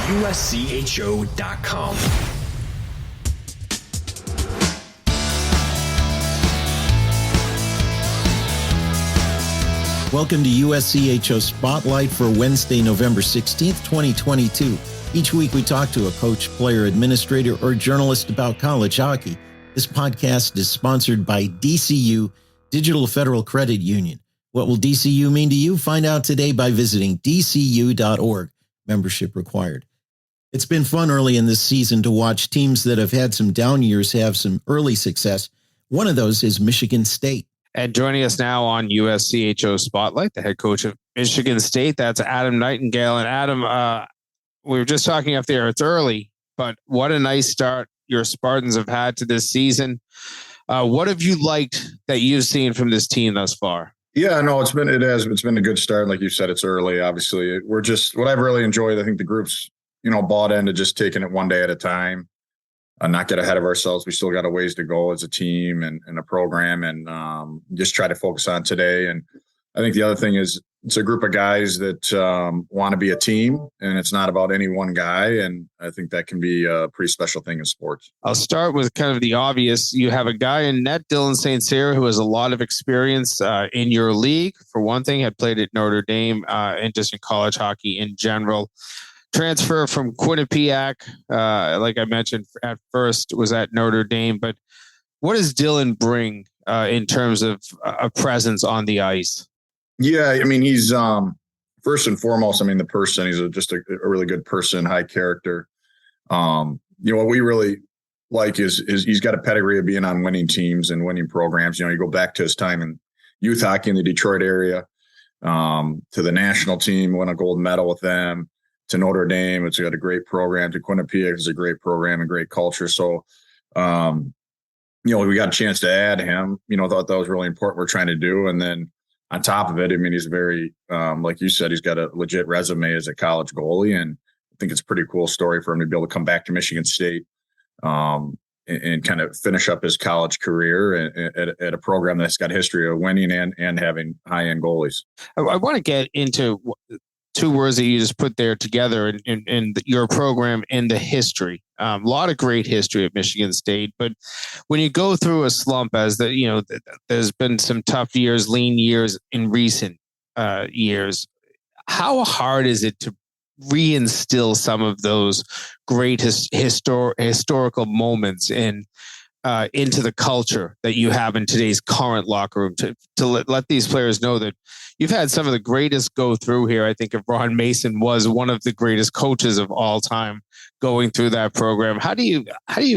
USCHO.com. Welcome to USCHO Spotlight for Wednesday, November 16th, 2022. Each week we talk to a coach, player, administrator, or journalist about college hockey. This podcast is sponsored by DCU, Digital Federal Credit Union. What will DCU mean to you? Find out today by visiting dcu.org. Membership required. It's been fun early in this season to watch teams that have had some down years have some early success. One of those is Michigan State. And joining us now on USCHO Spotlight, the head coach of Michigan State, that's Adam Nightingale. And Adam, we were just talking up there, it's early, but what a nice start your Spartans have had to this season. What have you liked that you've seen from this team thus far? Yeah, no, it's been a good start. Like you said, it's early. Obviously, what I've really enjoyed. I think the group's, bought into just taking it one day at a time, not get ahead of ourselves. We still got a ways to go as a team and a program, and just try to focus on today. And I think the other thing is it's a group of guys that want to be a team, and it's not about any one guy. And I think that can be a pretty special thing in sports. I'll start with kind of the obvious. You have a guy in net, Dylan St. Cyr, who has a lot of experience in your league. For one thing, had played at Notre Dame and just in college hockey in general. Transfer from Quinnipiac, like I mentioned at first, was at Notre Dame. But what does Dylan bring in terms of a presence on the ice? Yeah, I mean, he's first and foremost, the person, he's just a really good person, high character. What we really like is he's got a pedigree of being on winning teams and winning programs. You go back to his time in youth hockey in the Detroit area, to the national team, won a gold medal with them, to Notre Dame. It's got a great program. To Quinnipiac, it's a great program and great culture. So, we got a chance to add him, thought that was really important. We're trying to do. And then on top of it, he's very, like you said, he's got a legit resume as a college goalie. And I think it's a pretty cool story for him to be able to come back to Michigan State and kind of finish up his college career at a program that's got history of winning and having high-end goalies. I want to get into two words that you just put there together in your program and the history. A lot of great history at Michigan State, but when you go through a slump, there's been some tough years, lean years in recent years. How hard is it to reinstill some of those great historical moments into the culture that you have in today's current locker room to let these players know that you've had some of the greatest go through here? I think if Ron Mason was one of the greatest coaches of all time going through that program. How do you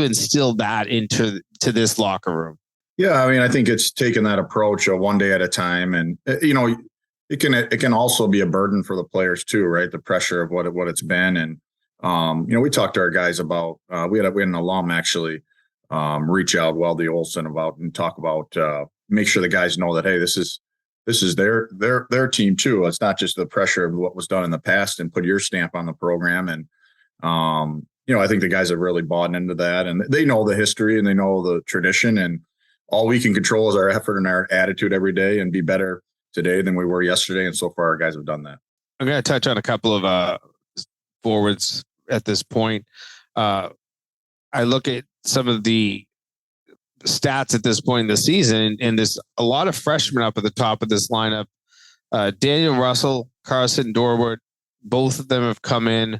instill that into this locker room? Yeah, I think it's taking that approach of one day at a time, and it can also be a burden for the players too, right? The pressure of what it's been, and we talked to our guys about we had an alum actually reach out, Weldy Olson, and talk about make sure the guys know that, hey, this is their team too. It's not just the pressure of what was done in the past, and put your stamp on the program. And I think the guys have really bought into that, and they know the history and they know the tradition, and all we can control is our effort and our attitude every day, and be better today than we were yesterday. And so far, our guys have done that. I'm going to touch on a couple of forwards at this point. I look at some of the stats at this point in the season, and there's a lot of freshmen up at the top of this lineup. Daniel Russell, Carson Dorwart, both of them have come in,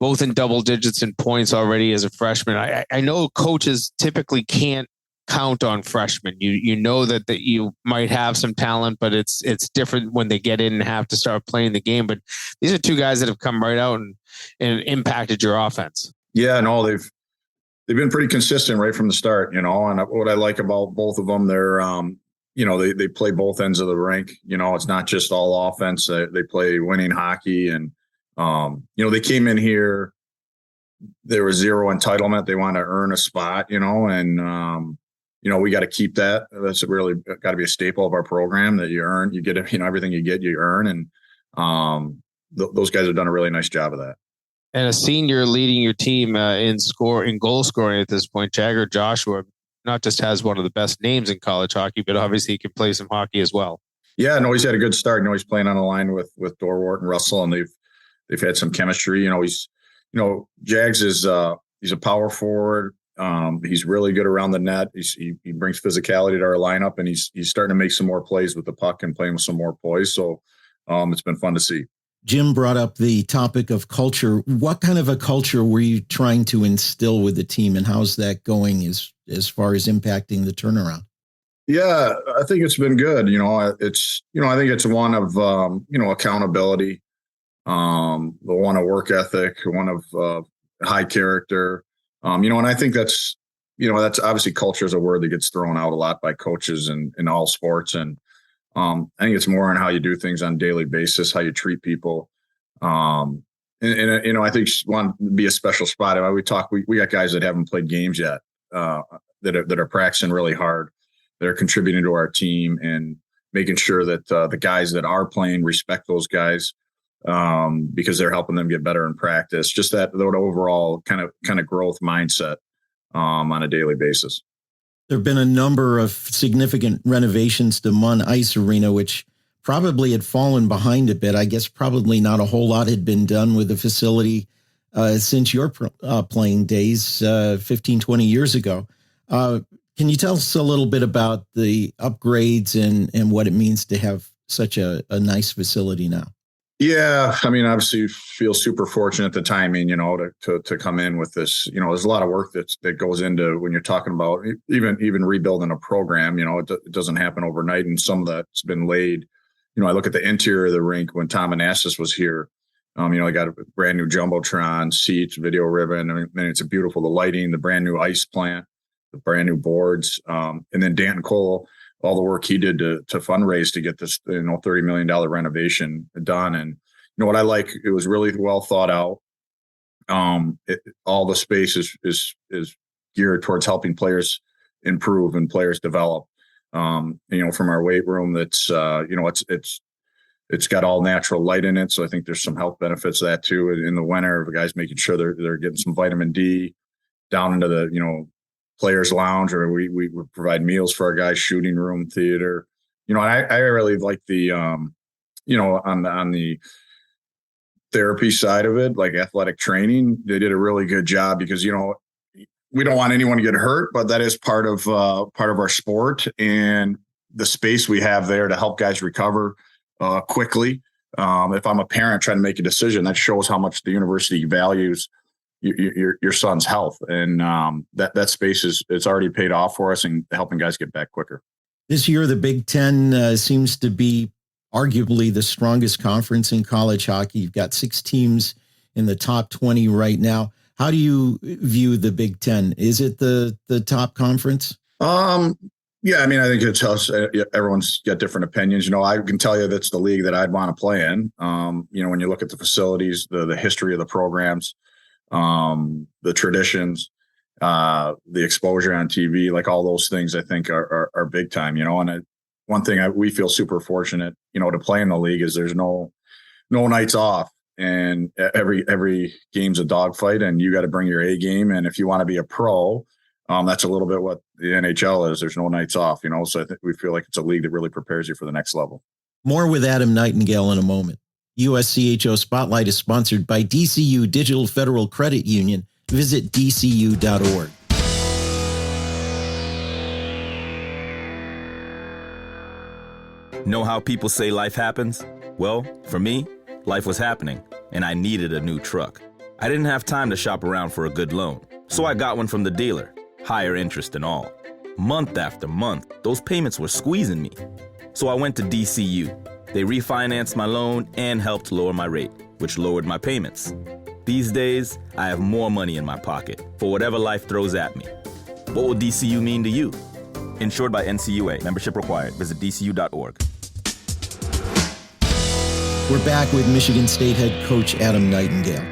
both in double digits in points already as a freshman. I know coaches typically can't count on freshmen. You know that you might have some talent, but it's different when they get in and have to start playing the game. But these are two guys that have come right out and impacted your offense. Yeah, no, they've been pretty consistent right from the start, and what I like about both of them, they're, they play both ends of the rink. It's not just all offense. They play winning hockey, and, they came in here, there was zero entitlement. They want to earn a spot, and, we got to keep that. That's really got to be a staple of our program, that you earn, you get, everything you get, you earn. And those guys have done a really nice job of that. And a senior leading your team in goal scoring at this point, Jagger Joshua, not just has one of the best names in college hockey, but obviously he can play some hockey as well. Yeah, no, he's had a good start. He's playing on the line with Dorwart and Russell, and they've had some chemistry. Jags is he's a power forward. He's really good around the net. He brings physicality to our lineup, and he's starting to make some more plays with the puck and playing with some more poise. So it's been fun to see. Jim brought up the topic of culture. What kind of a culture were you trying to instill with the team, and how's that going as far as impacting the turnaround? Yeah, I think it's been good. I think it's one of, accountability, the one of work ethic, one of high character, and I think that's obviously culture is a word that gets thrown out a lot by coaches in all sports. And I think it's more on how you do things on a daily basis, how you treat people. I think want to be a special spot. We got guys that haven't played games yet, that are practicing really hard. They're contributing to our team and making sure that the guys that are playing respect those guys, because they're helping them get better in practice. Just that overall kind of growth mindset on a daily basis. There have been a number of significant renovations to Munn Ice Arena, which probably had fallen behind a bit. I guess probably not a whole lot had been done with the facility since your playing days 15, 20 years ago. Can you tell us a little bit about the upgrades and what it means to have such a nice facility now? Yeah, obviously feel super fortunate the timing, to come in with this. There's a lot of work that goes into when you're talking about even rebuilding a program. It doesn't happen overnight, and some of that's been laid. I look at the interior of the rink when Tom Anastas was here. I got a brand new jumbotron, seats, video ribbon. It's beautiful. The lighting, the brand new ice plant, the brand new boards, and then Danton Cole, all the work he did to fundraise to get this, $30 million renovation done. And what I like, it was really well thought out. All the space is geared towards helping players improve and players develop. From our weight room, that's it's got all natural light in it, so I think there's some health benefits of that too. In the winter, the guys making sure they're getting some vitamin D down into the players lounge, or we would provide meals for our guys, shooting room, theater. I really like the on the therapy side of it, like athletic training. They did a really good job because we don't want anyone to get hurt, but that is part of our sport, and the space we have there to help guys recover quickly. If I'm a parent trying to make a decision, that shows how much the university values your son's health, and that space it's already paid off for us and helping guys get back quicker. This year, the Big Ten seems to be arguably the strongest conference in college hockey. You've got 6 teams in the top 20 right now. How do you view the Big Ten? Is it the top conference? Yeah, I think it's us. Everyone's got different opinions. I can tell you that's the league that I'd want to play in. When you look at the facilities, the history of the programs, the traditions, the exposure on TV, like all those things, I think are big time. And one thing we feel super fortunate, to play in the league is there's no nights off, and every game's a dogfight, and you got to bring your A game. And if you want to be a pro, that's a little bit what the NHL is. There's no nights off, so I think we feel like it's a league that really prepares you for the next level. More with Adam Nightingale in a moment. USCHO Spotlight is sponsored by DCU Digital Federal Credit Union. Visit dcu.org. Know how people say life happens? Well, for me, life was happening, and I needed a new truck. I didn't have time to shop around for a good loan, so I got one from the dealer, higher interest and all. Month after month, those payments were squeezing me. So I went to DCU. They refinanced my loan and helped lower my rate, which lowered my payments. These days, I have more money in my pocket for whatever life throws at me. What will DCU mean to you? Insured by NCUA. Membership required. Visit dcu.org. We're back with Michigan State head coach Adam Nightingale.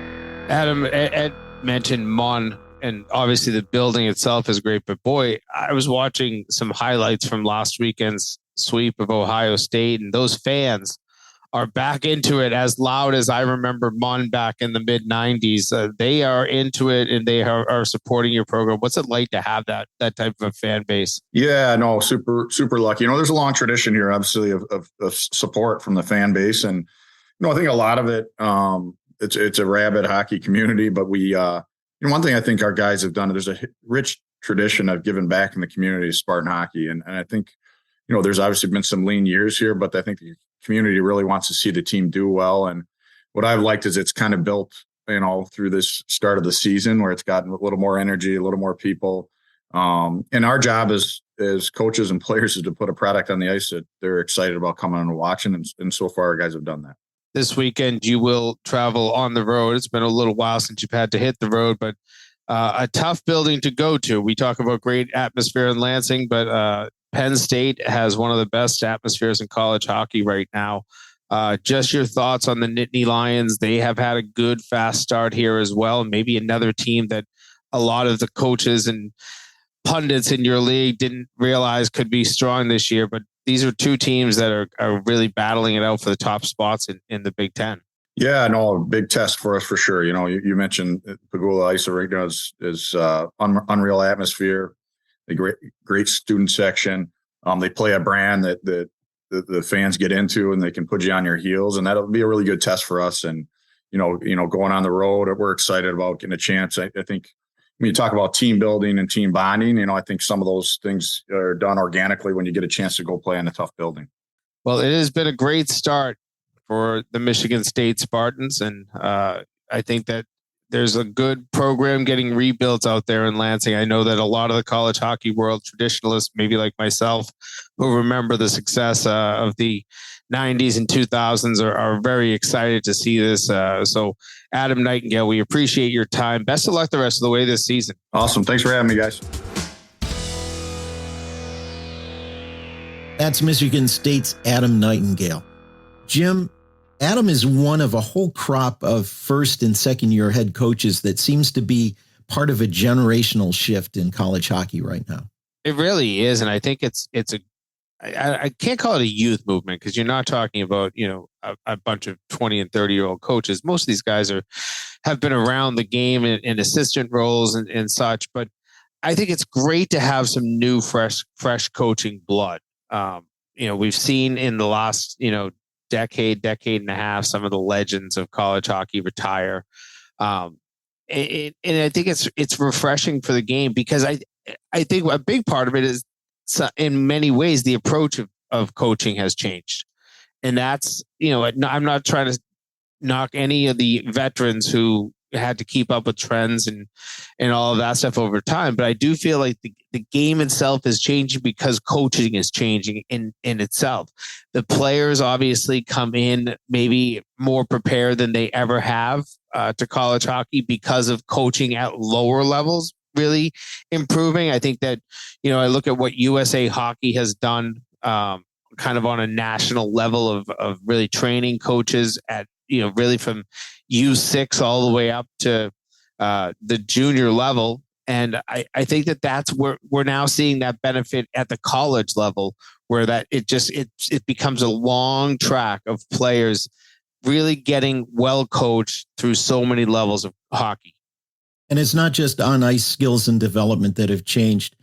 Adam, Ed mentioned Munn, and obviously the building itself is great, but boy, I was watching some highlights from last weekend's sweep of Ohio State, and those fans are back into it as loud as I remember Munn back in the mid 90s. They are into it, and they are supporting your program. What's it like to have that type of a fan base? Yeah, no, super lucky. There's a long tradition here, obviously, of support from the fan base. And, I think a lot of it, it's a rabid hockey community, but we, one thing I think our guys have done, there's a rich tradition of giving back in the community of Spartan hockey. And I think, there's obviously been some lean years here, but I think the community really wants to see the team do well. And what I've liked is it's kind of built, through this start of the season where it's gotten a little more energy, a little more people. And our job as coaches and players is to put a product on the ice that they're excited about coming and watching. And so far, our guys have done that. This weekend, you will travel on the road. It's been a little while since you've had to hit the road, but a tough building to go to. We talk about great atmosphere in Lansing, but Penn State has one of the best atmospheres in college hockey right now. Just your thoughts on the Nittany Lions. They have had a good, fast start here as well. Maybe another team that a lot of the coaches and pundits in your league didn't realize could be strong this year. But these are two teams that are really battling it out for the top spots in the Big Ten. Yeah, no, a big test for us for sure. You mentioned Pagula Ice Arena is unreal atmosphere, a great student section. They play a brand that the fans get into, and they can put you on your heels, and that'll be a really good test for us. And going on the road, we're excited about getting a chance. I think when you talk about team building and team bonding, I think some of those things are done organically when you get a chance to go play in a tough building. Well, it has been a great start for the Michigan State Spartans, and I think that there's a good program getting rebuilt out there in Lansing. I know that a lot of the college hockey world traditionalists, maybe like myself, who remember the success of the 90s and 2000s are very excited to see this. So Adam Nightingale, we appreciate your time. Best of luck the rest of the way this season. Awesome. Thanks for having me, guys. That's Michigan State's Adam Nightingale. Jim, Adam is one of a whole crop of first and second year head coaches that seems to be part of a generational shift in college hockey right now. It really is. And I think I can't call it a youth movement, because you're not talking about, a bunch of 20 and 30-year-old coaches. Most of these guys have been around the game in assistant roles and such. But I think it's great to have some new, fresh coaching blood. We've seen in the last, decade and a half, some of the legends of college hockey retire. And I think it's refreshing for the game, because I think a big part of it is, in many ways, the approach of coaching has changed. And that's, I'm not trying to knock any of the veterans who had to keep up with trends and all of that stuff over time. But I do feel like the game itself is changing because coaching is changing in itself. The players obviously come in maybe more prepared than they ever have to college hockey because of coaching at lower levels really improving. I think that, I look at what USA Hockey has done kind of on a national level of really training coaches at, really from U6 all the way up to the junior level. And I think that's where we're now seeing that benefit at the college level, where that it becomes a long track of players really getting well coached through so many levels of hockey. And it's not just on ice skills and development that have changed.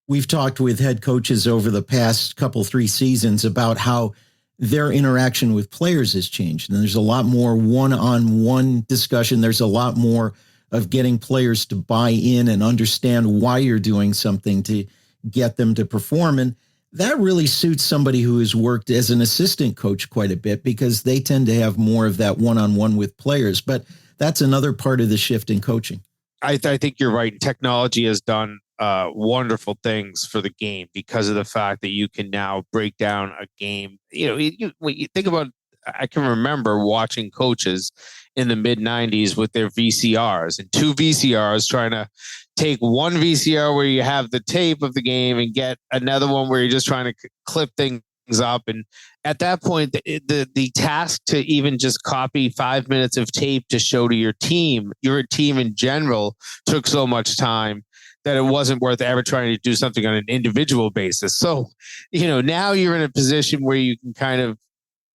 We've talked with head coaches over the past 3 seasons about how their interaction with players has changed. And there's a lot more one-on-one discussion. There's a lot more of getting players to buy in and understand why you're doing something to get them to perform. And that really suits somebody who has worked as an assistant coach quite a bit, because they tend to have more of that one-on-one with players. But that's another part of the shift in coaching. I think you're right. Technology has done wonderful things for the game because of the fact that you can now break down a game. When you think about, I can remember watching coaches in the mid 90s with their VCRs and 2 VCRs, trying to take one VCR where you have the tape of the game and get another one where you're just trying to clip things up. And at that point, the task to even just copy 5 minutes of tape to show to your team in general, took so much time that it wasn't worth ever trying to do something on an individual basis. So, now you're in a position where you can kind of,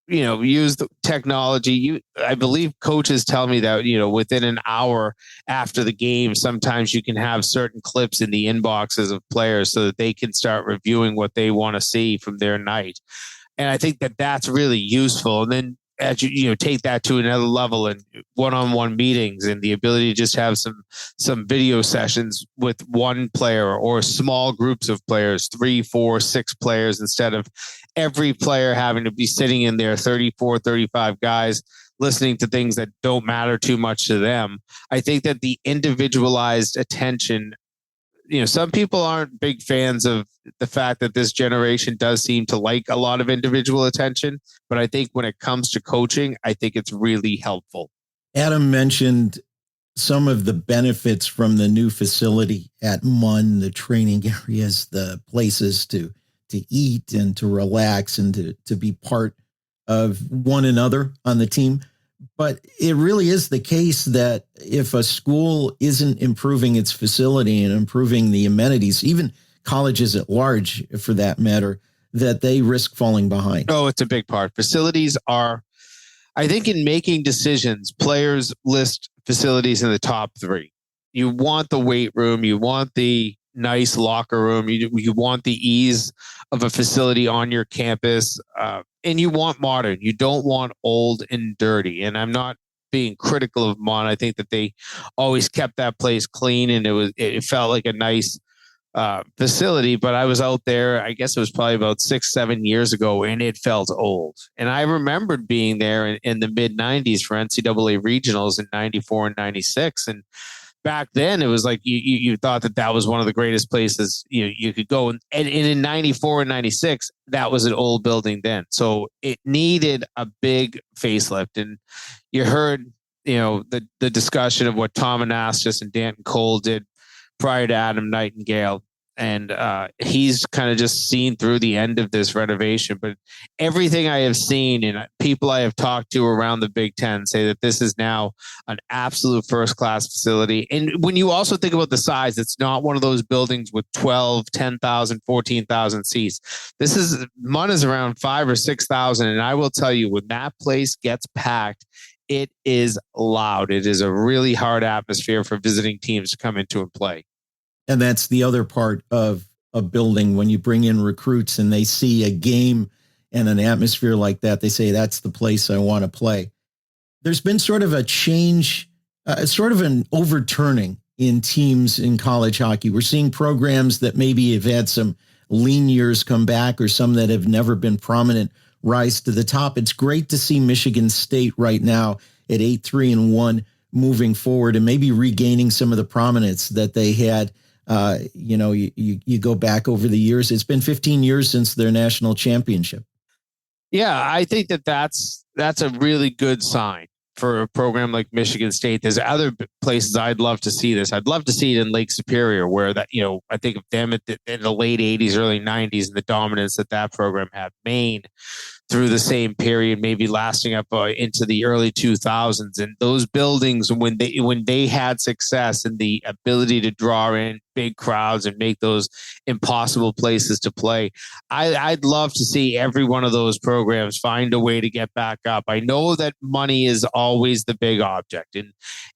use the technology. I believe coaches tell me that, within an hour after the game, sometimes you can have certain clips in the inboxes of players so that they can start reviewing what they want to see from their night. And I think that that's really useful. And then as you take that to another level, and one-on-one meetings, and the ability to just have some video sessions with one player or small groups of players, 3, 4, 6 players, instead of every player having to be sitting in there, 34, 35 guys listening to things that don't matter too much to them. I think that the individualized attention, some people aren't big fans of the fact that this generation does seem to like a lot of individual attention. But I think when it comes to coaching, I think it's really helpful. Adam mentioned some of the benefits from the new facility at Munn, the training areas, the places to eat and to relax and to be part of one another on the team. But it really is the case that if a school isn't improving its facility and improving the amenities, even colleges at large, for that matter, that they risk falling behind. Oh, it's a big part. Facilities are, I think, in making decisions, players list facilities in the top 3. You want the weight room. You want the nice locker room. You want the ease of a facility on your campus. And you want modern. You don't want old and dirty. And I'm not being critical of Munn. I think that they always kept that place clean, and it felt like a nice facility. But I was out there, I guess it was probably about 6-7 years ago, and it felt old. And I remembered being there in the mid 90s for NCAA regionals in 94 and 96. And back then it was like you thought that was one of the greatest places you could go. And in 94 and 96, that was an old building then. So it needed a big facelift. And you heard, the discussion of what Tom Anastas and Danton Cole did prior to Adam Nightingale. And he's kind of just seen through the end of this renovation. But everything I have seen and people I have talked to around the Big Ten say that this is now an absolute first-class facility. And when you also think about the size, it's not one of those buildings with 12, 10,000, 14,000 seats. Munn is around 5,000 or 6,000. And I will tell you, when that place gets packed, it is loud. It is a really hard atmosphere for visiting teams to come into and play. And that's the other part of a building. When you bring in recruits and they see a game and an atmosphere like that, they say, that's the place I want to play. There's been sort of a change, sort of an overturning in teams in college hockey. We're seeing programs that maybe have had some lean years come back, or some that have never been prominent rise to the top. It's great to see Michigan State right now at 8-3-1 moving forward and maybe regaining some of the prominence that they had. You go back over the years. It's been 15 years since their national championship. Yeah, I think that's a really good sign for a program like Michigan State. There's other places I'd love to see this. I'd love to see it in Lake Superior, where that, I think of them in the late 80s, early 90s, and the dominance that program had. Maine through the same period, maybe lasting up into the early 2000s. And those buildings, when they had success and the ability to draw in big crowds and make those impossible places to play, I'd love to see every one of those programs find a way to get back up. I know that money is always the big object,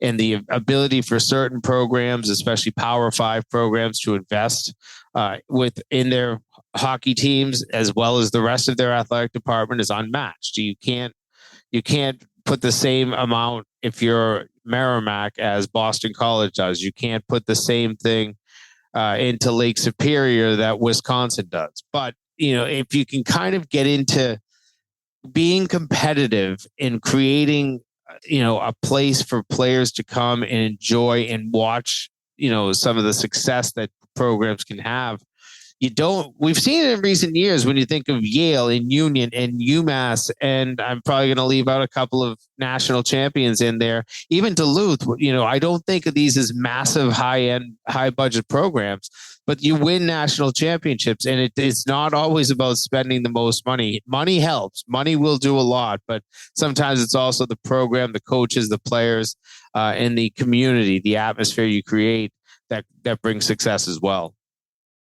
and the ability for certain programs, especially Power 5 programs, to invest within their hockey teams as well as the rest of their athletic department is unmatched. You can't put the same amount if you're Merrimack as Boston College does. You can't put the same thing into Lake Superior that Wisconsin does. But if you can kind of get into being competitive and creating a place for players to come and enjoy and watch some of the success that programs can have. We've seen it in recent years when you think of Yale and Union and UMass, and I'm probably going to leave out a couple of national champions in there. Even Duluth, I don't think of these as massive high-end, high-budget programs, but you win national championships, and it's not always about spending the most money. Money helps. Money will do a lot, but sometimes it's also the program, the coaches, the players, and the community, the atmosphere you create that brings success as well.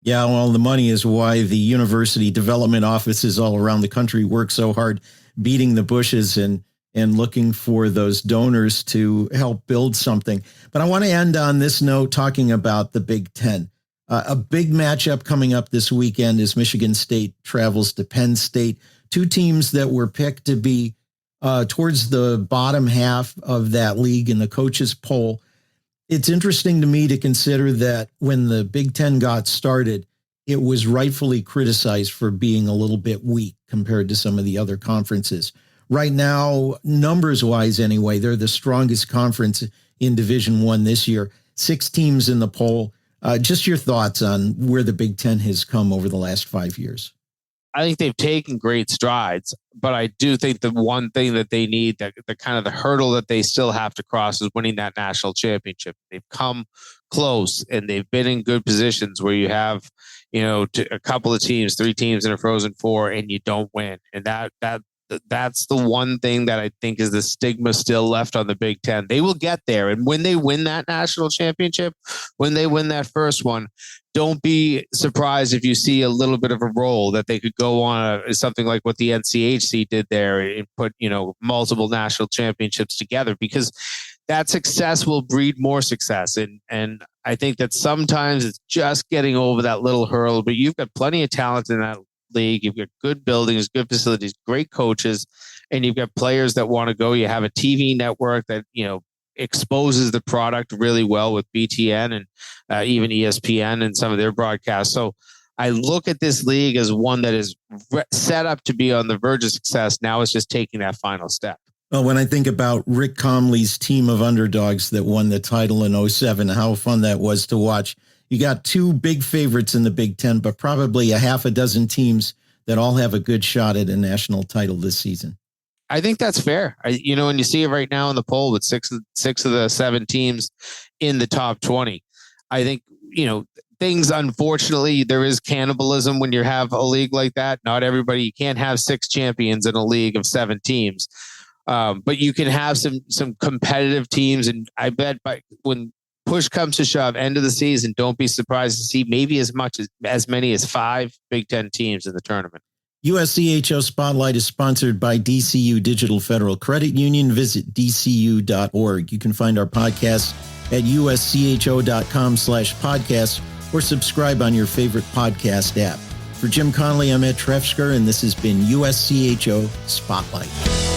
Yeah, well, the money is why the university development offices all around the country work so hard, beating the bushes and looking for those donors to help build something. But I want to end on this note talking about the Big Ten. A big matchup coming up this weekend as Michigan State travels to Penn State, two teams that were picked to be towards the bottom half of that league in the coaches poll. It's interesting to me to consider that when the Big Ten got started, it was rightfully criticized for being a little bit weak compared to some of the other conferences. Right now, numbers-wise anyway, they're the strongest conference in Division I this year. 6 teams in the poll. Just your thoughts on where the Big Ten has come over the last 5 years. I think they've taken great strides, but I do think the one thing that they need, the kind of the hurdle that they still have to cross, is winning that national championship. They've come close and they've been in good positions where you have, a couple of teams, 3 teams in a Frozen Four, and you don't win. And that's the one thing that I think is the stigma still left on the Big Ten. They will get there. And when they win that national championship, when they win that first one, don't be surprised if you see a little bit of a roll that they could go on something like what the NCHC did there and put, multiple national championships together, because that success will breed more success. And I think that sometimes it's just getting over that little hurdle, but you've got plenty of talent in that league. You've got good buildings, good facilities, great coaches, and you've got players that want to go. You have a TV network that, exposes the product really well with BTN and even ESPN and some of their broadcasts. So I look at this league as one that is set up to be on the verge of success. Now it's just taking that final step. Well, when I think about Rick Comley's team of underdogs that won the title in 2007, how fun that was to watch. You got 2 big favorites in the Big Ten, but probably a half a dozen teams that all have a good shot at a national title this season. I think that's fair. And you see it right now in the poll with six of the 7 teams in the top 20. I think, things, unfortunately, there is cannibalism when you have a league like that. Not everybody, you can't have 6 champions in a league of 7 teams. But you can have some competitive teams. And I bet when push comes to shove, end of the season, don't be surprised to see maybe as many as 5 Big Ten teams in the tournament. USCHO Spotlight is sponsored by DCU Digital Federal Credit Union. Visit dcu.org. You can find our podcast at uscho.com/podcast or subscribe on your favorite podcast app. For Jim Connelly, I'm Ed Trefzger, and this has been USCHO Spotlight.